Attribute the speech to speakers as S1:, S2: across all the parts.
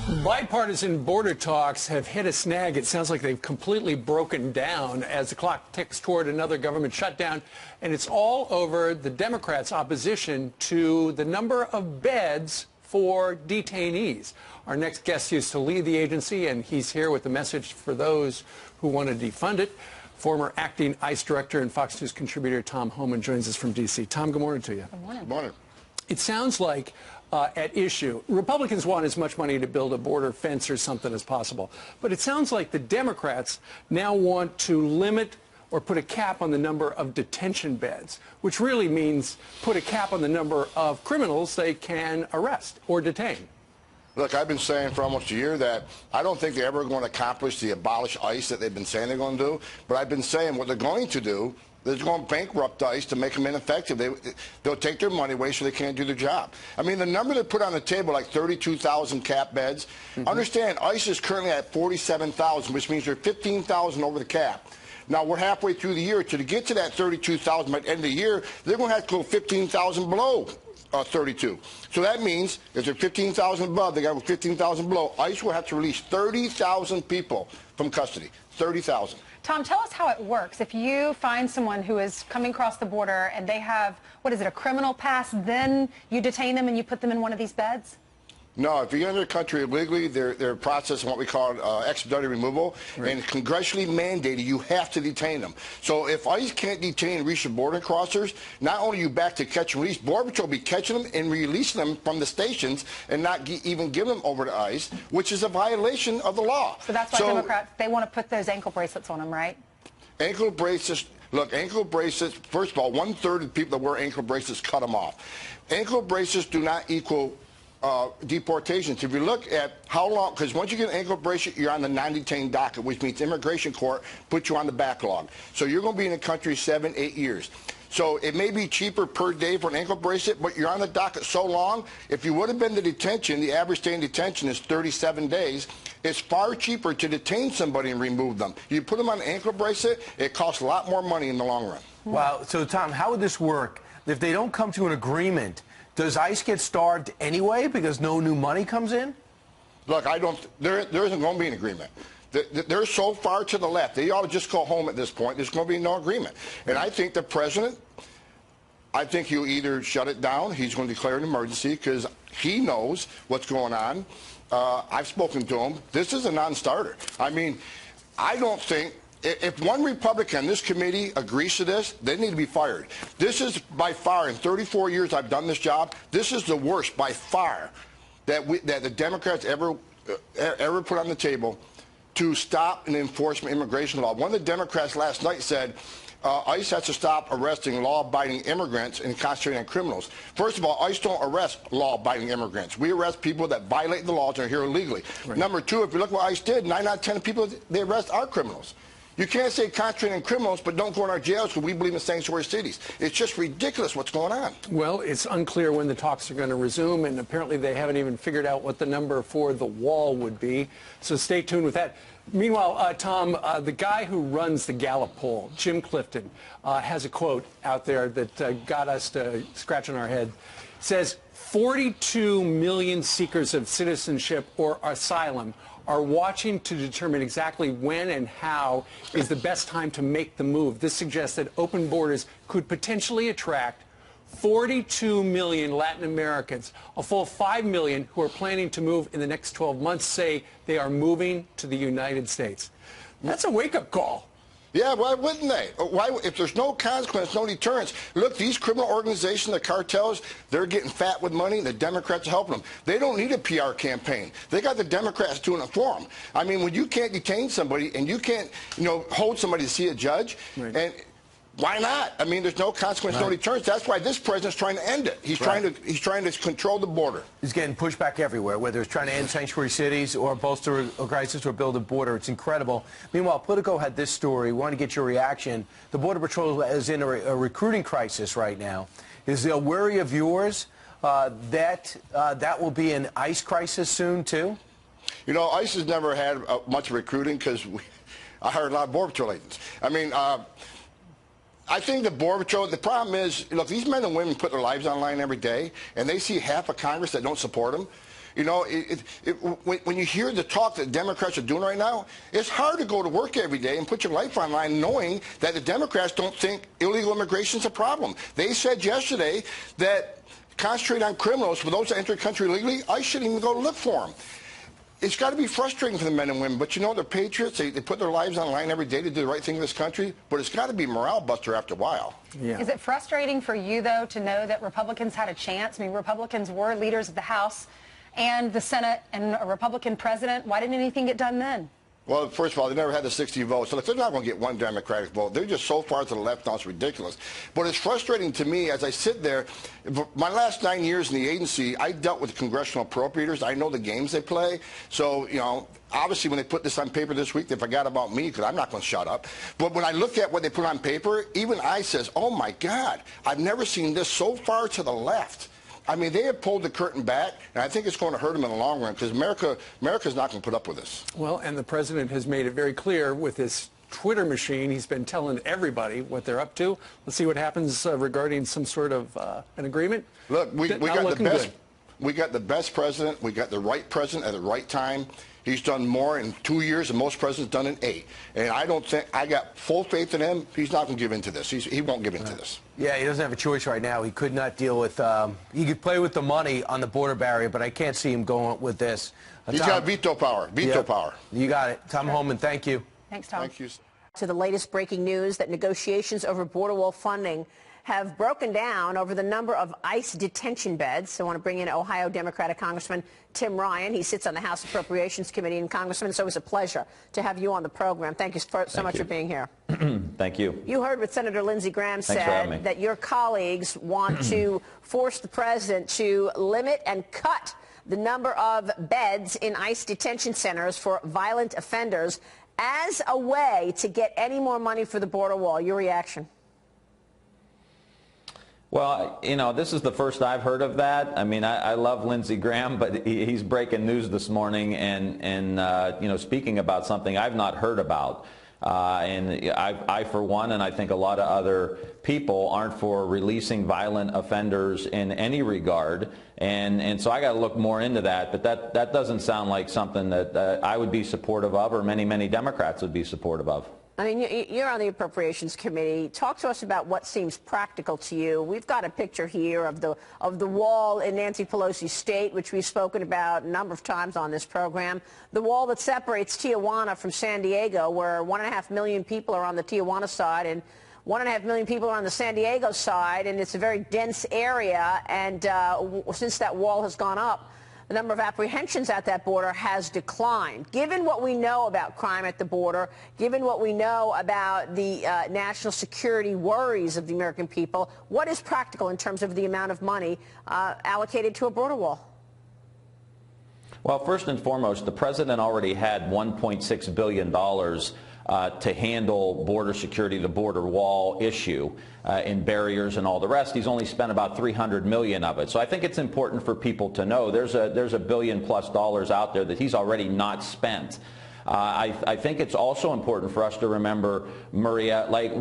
S1: Bipartisan border talks have hit a snag. It sounds like they've completely broken down as the clock ticks toward another government shutdown. And it's all over the Democrats' opposition to the number of beds for detainees. Our next guest used to lead the agency, and he's here with the message for those who want to defund it. Former acting ICE director and Fox News contributor Tom Homan joins us from D.C. Tom, good morning to you.
S2: Good morning.
S3: Good morning.
S1: It sounds like at issue, Republicans want as much money to build a border fence or something as possible. But it sounds like the Democrats now want to limit or put a cap on the number of detention beds, which really means put a cap on the number of criminals they can arrest or detain.
S3: Look, I've been saying for almost a year that I don't think they're ever going to accomplish the abolish ICE that they've been saying they're going to do. But I've been saying what they're going to do, they're going to bankrupt ICE to make them ineffective. They'll take their money away so they can't do their job. I mean, the number they put on the table, like 32,000 cap beds, understand ICE is currently at 47,000, which means they're 15,000 over the cap. Now, we're halfway through the year. To get to that 32,000 by the end of the year, they're going to have to go 15,000 below 32. So that means if they're 15,000 above, they got to go 15,000 below. ICE will have to release 30,000 people from custody. 30,000.
S2: Tom, tell us how it works. If you find someone who is coming across the border and they have, what is it, a criminal past, then you detain them and you put them in one of these beds?
S3: No, if you enter the country illegally, they're processing what we call expedited removal, and congressionally mandated you have to detain them. So if ICE can't detain and reach the border crossers, not only are you back to catch and release, Border Patrol will be catching them and releasing them from the stations and not even give them over to ICE, which is a violation of the law.
S2: So that's why Democrats, they want to put those ankle bracelets on them, right?
S3: Ankle bracelets. Look, ankle bracelets, first of all, 1/3 of the people that wear ankle bracelets cut them off. Ankle bracelets do not equal deportations. If you look at how long, because once you get an ankle bracelet, you're on the non-detained docket, which means immigration court puts you on the backlog. So you're going to be in the country 7, 8 years. So it may be cheaper per day for an ankle bracelet, but you're on the docket so long. If you would have been to detention, the average stay in detention is 37 days. It's far cheaper to detain somebody and remove them. You put them on an ankle bracelet, it costs a lot more money in the long run.
S4: Wow. So, Tom, how would this work? If they don't come to an agreement, does ICE get starved anyway because no new money comes in? Look,
S3: there isn't going to be an agreement. They're so far to the left. They ought to just go home at this point. There's going to be no agreement. And I think the president, I think he'll either shut it down, he's going to declare an emergency because he knows what's going on. I've spoken to him. This is a non-starter. I mean, I don't think, if one Republican in this committee agrees to this, they need to be fired. This is by far, in 34 years I've done this job, this is the worst by far that the Democrats ever put on the table to stop and enforce immigration law. One of the Democrats last night said ICE has to stop arresting law-abiding immigrants and concentrating on criminals. First of all, ICE don't arrest law-abiding immigrants. We arrest people that violate the laws and are here illegally. Right. Number two, if you look what ICE did, 9 out of 10 people they arrest are criminals. You can't say concentrating on criminals, but don't go in our jails because we believe in sanctuary cities. It's just ridiculous what's going on.
S1: Well, it's unclear when the talks are going to resume, and apparently they haven't even figured out what the number for the wall would be. So stay tuned with that. Meanwhile, Tom, the guy who runs the Gallup poll, Jim Clifton, has a quote out there that got us to scratching our head. It says, 42 million seekers of citizenship or asylum are watching to determine exactly when and how is the best time to make the move. This suggests that open borders could potentially attract 42 million Latin Americans. A full 5 million who are planning to move in the next 12 months say they are moving to the United States. That's a wake-up call.
S3: Yeah, why wouldn't they? Why, if there's no consequence, no deterrence? Look, these criminal organizations, the cartels, they're getting fat with money, and the Democrats are helping them. They don't need a PR campaign. They got the Democrats doing it for them. I mean, when you can't detain somebody and you can't, hold somebody to see a judge, and why not? I mean, there's no consequence, no deterrence. That's why this president's trying to end it. He's trying to control the border.
S4: He's getting pushback everywhere, whether it's trying to end sanctuary cities or bolster a crisis or build a border. It's incredible. Meanwhile, Politico had this story. We want to get your reaction. The Border Patrol is in a recruiting crisis right now. Is there a worry of yours that will be an ICE crisis soon, too?
S3: ICE has never had much recruiting because I hired a lot of Border Patrol agents. I mean, I think the Border Patrol, the problem is, look, these men and women put their lives on the line every day, and they see half of Congress that don't support them. You know, when you hear the talk that Democrats are doing right now, it's hard to go to work every day and put your life on line knowing that the Democrats don't think illegal immigration is a problem. They said yesterday that concentrate on criminals. For those that enter the country illegally, I shouldn't even go to look for them. It's got to be frustrating for the men and women, but you know, they're patriots. They put their lives on the line every day to do the right thing in this country, but it's got to be morale buster after a while.
S1: Yeah.
S2: Is it frustrating for you, though, to know that Republicans had a chance? I mean, Republicans were leaders of the House and the Senate and a Republican president. Why didn't anything get done then?
S3: Well, first of all, they never had the 60 votes, so they're not going to get one Democratic vote. They're just so far to the left now, it's ridiculous. But it's frustrating to me as I sit there. My last 9 years in the agency, I dealt with congressional appropriators. I know the games they play. So, you know, obviously when they put this on paper this week, they forgot about me because I'm not going to shut up. But when I look at what they put on paper, even I says, oh, my God, I've never seen this so far to the left. I mean, they have pulled the curtain back, and I think it's going to hurt them in the long run because America's not going to put up with this. Well,
S1: and the president has made it very clear with his Twitter machine. He's been telling everybody what they're up to. Let's see what happens regarding some sort of an agreement.
S3: Look, we got the best. We got the best president. We got the right president at the right time. He's done more in 2 years than most presidents done in 8. And I got full faith in him. He's not going to give in to this. He won't give in to this.
S4: Yeah, he doesn't have a choice right now. He could not deal with, he could play with the money on the border barrier, but I can't see him going with this.
S3: He's got veto power. Veto power.
S4: You got it. Tom Homan, thank you.
S2: Thanks, Tom.
S3: Thank you.
S5: To the latest breaking news that negotiations over border wall funding have broken down over the number of ICE detention beds. I want to bring in Ohio Democratic Congressman Tim Ryan. He sits on the House Appropriations Committee. And Congressman, it's always a pleasure to have you on the program. Thank you so much for being here.
S6: Thank you.
S5: You heard what Senator Lindsey Graham said, that your colleagues want to force the president to limit and cut the number of beds in ICE detention centers for violent offenders as a way to get any more money for the border wall. Your reaction?
S6: Well, you know, this is the first I've heard of that. I mean, I love Lindsey Graham, but he's breaking news this morning and you know, speaking about something I've not heard about. And I, for one, and I think a lot of other people aren't for releasing violent offenders in any regard. And so I got to look more into that. But that doesn't sound like something that I would be supportive of, or many Democrats would be supportive of.
S5: I mean, you're on the Appropriations Committee. Talk to us about what seems practical to you. We've got a picture here of the wall in Nancy Pelosi's state, which we've spoken about a number of times on this program. The wall that separates Tijuana from San Diego, where 1.5 million people are on the Tijuana side and 1.5 million people are on the San Diego side, and it's a very dense area. And since that wall has gone up, the number of apprehensions at that border has declined. Given what we know about crime at the border, given what we know about the national security worries of the American people, what is practical in terms of the amount of money allocated to a border wall?
S6: Well, first and foremost, the president already had $1.6 billion to handle border security, the border wall issue, and barriers and all the rest. He's only spent about $300 million of it. So I think it's important for people to know there's $1 billion+ out there that he's already not spent. I think it's also important for us to remember, Maria, like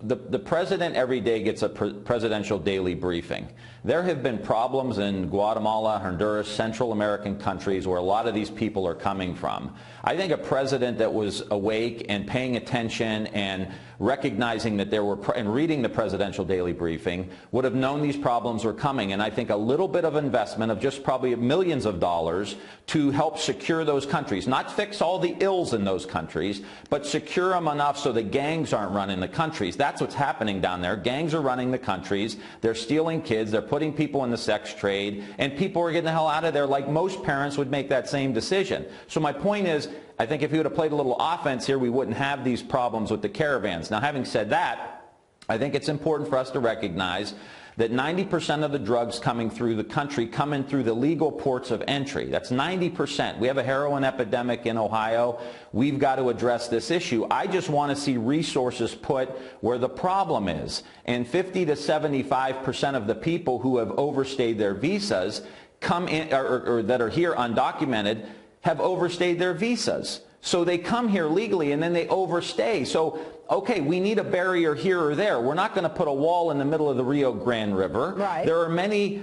S6: the president every day gets a presidential daily briefing. There have been problems in Guatemala, Honduras, Central American countries where a lot of these people are coming from. I think a president that was awake and paying attention and recognizing that there were, and reading the presidential daily briefing, would have known these problems were coming. And I think a little bit of investment of just probably millions of dollars to help secure those countries, not fix all the ills in those countries, but secure them enough so that gangs aren't running the countries. That's what's happening down there. Gangs are running the countries. They're stealing kids. They're putting people in the sex trade, and people are getting the hell out of there like most parents would make that same decision. So my point is, I think if he would have played a little offense here, we wouldn't have these problems with the caravans. Now, having said that, I think it's important for us to recognize that 90% of the drugs coming through the country come in through the legal ports of entry. That's 90%. We have a heroin epidemic in Ohio. We've got to address this issue. I just want to see resources put where the problem is. And 50 to 75% of the people who have overstayed their visas come in, or that are here undocumented, have overstayed their visas. So they come here legally and then they overstay. So, okay, we need a barrier here or there. We're not going to put a wall in the middle of the Rio Grande River.
S5: Right.
S6: There are many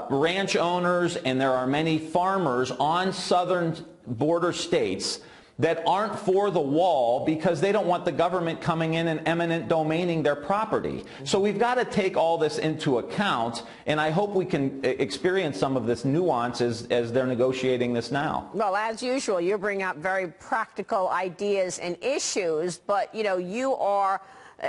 S6: ranch owners and there are many farmers on southern border states that aren't for the wall because they don't want the government coming in and eminent domaining their property. So we've got to take all this into account, and I hope we can experience some of this nuance as they're negotiating this now.
S5: Well, as usual, you bring up very practical ideas and issues, but, you know, you are,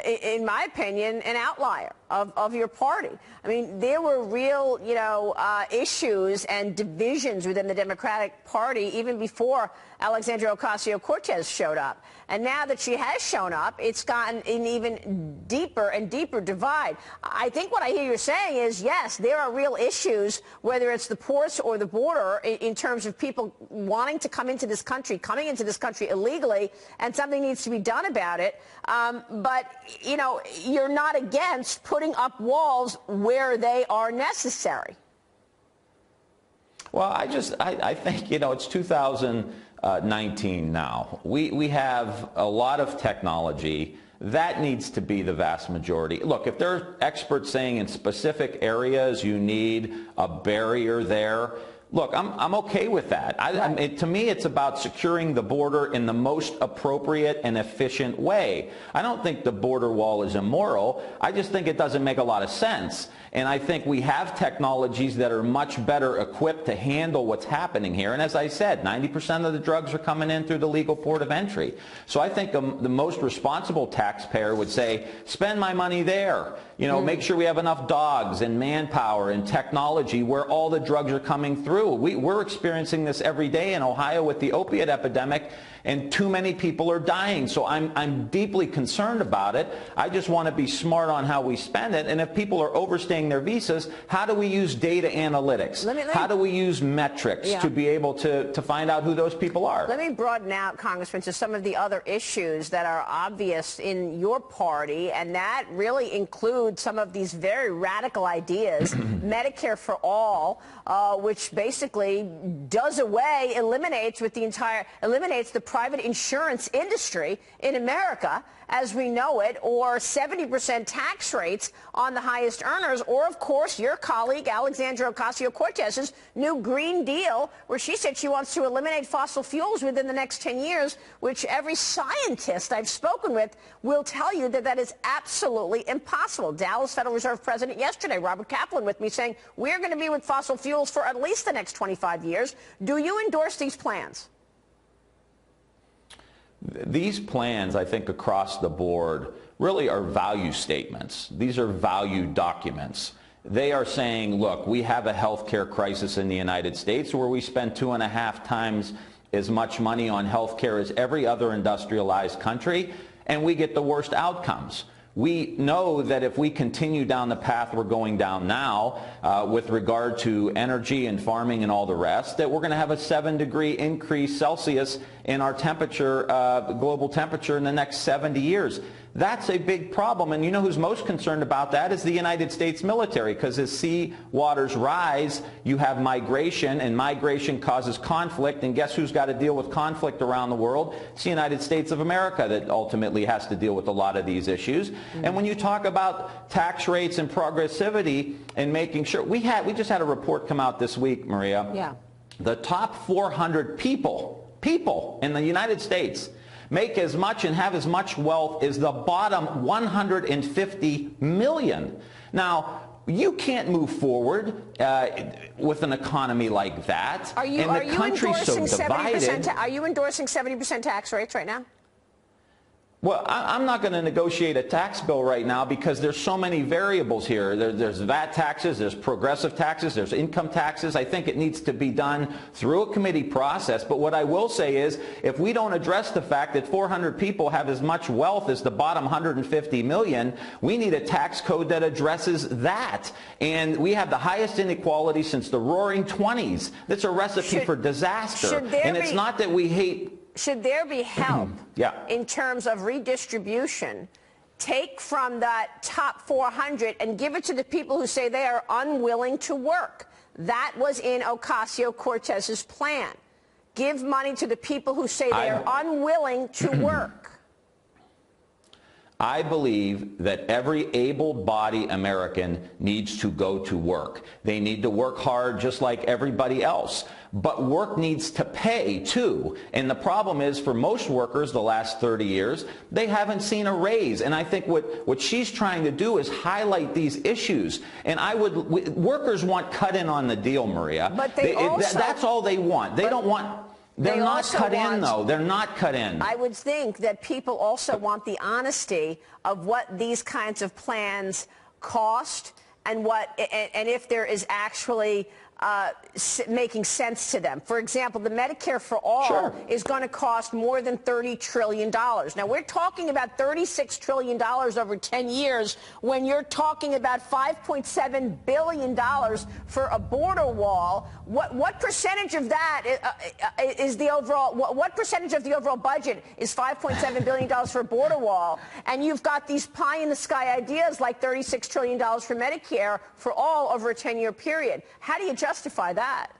S5: in my opinion, an outlier of your party. I mean, there were real, you know, issues and divisions within the Democratic Party even before Alexandria Ocasio-Cortez showed up. And now that she has shown up, it's gotten an even deeper and deeper divide. I think what I hear you saying is, yes, there are real issues, whether it's the ports or the border, in terms of people wanting to come into this country, coming into this country illegally, and something needs to be done about it. But, you know, you're not against putting up walls where they are necessary.
S6: Well, I think, you know, it's 2019 now. We have a lot of technology. That needs to be the vast majority. Look, if there are experts saying in specific areas you need a barrier there, look, I'm okay with that. To me, it's about securing the border in the most appropriate and efficient way. I don't think the border wall is immoral. I just think it doesn't make a lot of sense. And I think we have technologies that are much better equipped to handle what's happening here. And as I said, 90% of the drugs are coming in through the legal port of entry. So I think the most responsible taxpayer would say, spend my money there. You know, make sure we have enough dogs and manpower and technology where all the drugs are coming through. We're experiencing this every day in Ohio with the opiate epidemic, and too many people are dying. So I'm deeply concerned about it. I just want to be smart on how we spend it. And if people are overstaying their visas, how do we use data analytics? How do we use metrics to be able to find out who those people are?
S5: Let me broaden out, Congressman, to some of the other issues that are obvious in your party, and that really includes some of these very radical ideas. Medicare for all, which basically eliminates the private insurance industry in America as we know it, or 70% tax rates on the highest earners, or, of course, your colleague Alexandria Ocasio-Cortez's new Green Deal, where she said she wants to eliminate fossil fuels within the next 10 years, which every scientist I've spoken with will tell you that that is absolutely impossible. Dallas Federal Reserve President yesterday, Robert Kaplan, with me, saying we're going to be with fossil fuels for at least the next 25 years. Do you endorse these plans?
S6: These plans, I think, across the board really are value statements. These are value documents. They are saying, look, we have a health care crisis in the United States where we spend 2.5 times as much money on health care as every other industrialized country, and we get the worst outcomes. We know that if we continue down the path we're going down now with regard to energy and farming and all the rest, that we're going to have a 7-degree increase Celsius in our temperature, global temperature, in the next 70 years. That's a big problem. And you know who's most concerned about that is the United States military, because as sea waters rise, you have migration, and migration causes conflict. And guess who's got to deal with conflict around the world? It's the United States of America that ultimately has to deal with a lot of these issues. And when you talk about tax rates and progressivity and making sure, we just had a report come out this week, Maria.
S5: Yeah.
S6: The top 400 people in the United States make as much and have as much wealth as the bottom 150 million. Now, you can't move forward with an economy like that. Are you endorsing
S5: 70% tax rates right now?
S6: Well, I'm not going to negotiate a tax bill right now because there's so many variables here. There's VAT taxes, there's progressive taxes, there's income taxes. I think it needs to be done through a committee process. But what I will say is, if we don't address the fact that 400 people have as much wealth as the bottom 150 million, we need a tax code that addresses that. And we have the highest inequality since the Roaring 20s. That's a recipe for disaster. And it's not that we hate...
S5: Should there be help in terms of redistribution? Take from that top 400 and give it to the people who say they are unwilling to work. That was in Ocasio-Cortez's plan. give money to the people who say they are unwilling to work?
S6: I believe that every able-bodied American needs to go to work. They need to work hard just like everybody else. But work needs to pay, too. And the problem is, for most workers the last 30 years, they haven't seen a raise. And I think what she's trying to do is highlight these issues. And workers want cut in on the deal, Maria.
S5: But
S6: that's all they want. They don't want... They're not cut in, though. They're not cut in.
S5: I would think that people also want the honesty of what these kinds of plans cost and if there is actually making sense to them. For example, the Medicare for All is going to cost more than $30 trillion. Now, we're talking about $36 trillion over 10 years when you're talking about $5.7 billion for a border wall. What percentage of that is the overall, what percentage of the overall budget is $5.7 billion for a border wall? And you've got these pie-in-the-sky ideas like $36 trillion for Medicare for All over a 10-year period. How do you justify that?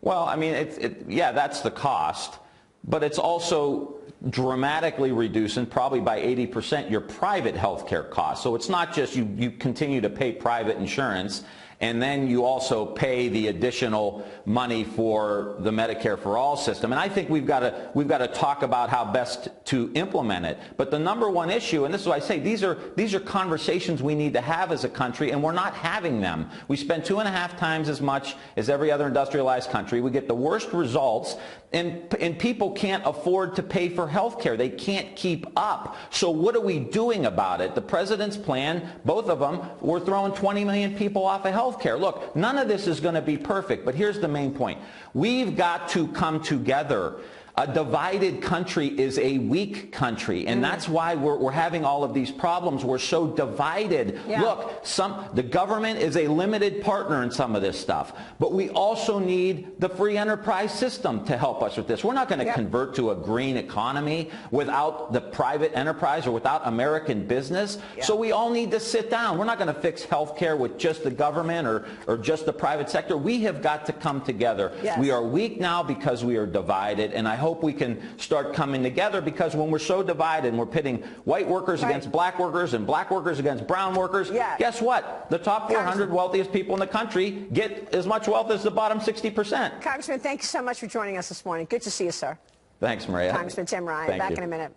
S6: Well, I mean, yeah, that's the cost, but it's also dramatically reducing, probably by 80%, your private health care costs. So it's not just you continue to pay private insurance, and then you also pay the additional money for the Medicare for All system. And I think we've got to talk about how best to implement it. But the number one issue, and this is what I say, these are conversations we need to have as a country, and we're not having them. We spend 2.5 times as much as every other industrialized country. We get the worst results, and people can't afford to pay for health care. They can't keep up. So what are we doing about it? The president's plan, both of them, we're throwing 20 million people off of health care. Look, none of this is going to be perfect, but here's the main point. We've got to come together. A divided country is a weak country, and that's why we're having all of these problems. We're so divided.
S5: Yeah.
S6: Look, the government is a limited partner in some of this stuff, but we also need the free enterprise system to help us with this. We're not going to convert to a green economy without the private enterprise or without American business. So we all need to sit down. We're not going to fix health care with just the government or just the private sector. We have got to come together. We are weak now because we are divided, and I hope we can start coming together, because when we're so divided and we're pitting white workers against black workers and black workers against brown workers, guess what? The top 400 wealthiest people in the country get as much wealth as the bottom 60%.
S5: Congressman, thank you so much for joining us this morning. Good to see you, sir.
S6: Thanks, Maria.
S5: Congressman Tim Ryan. Back in a minute.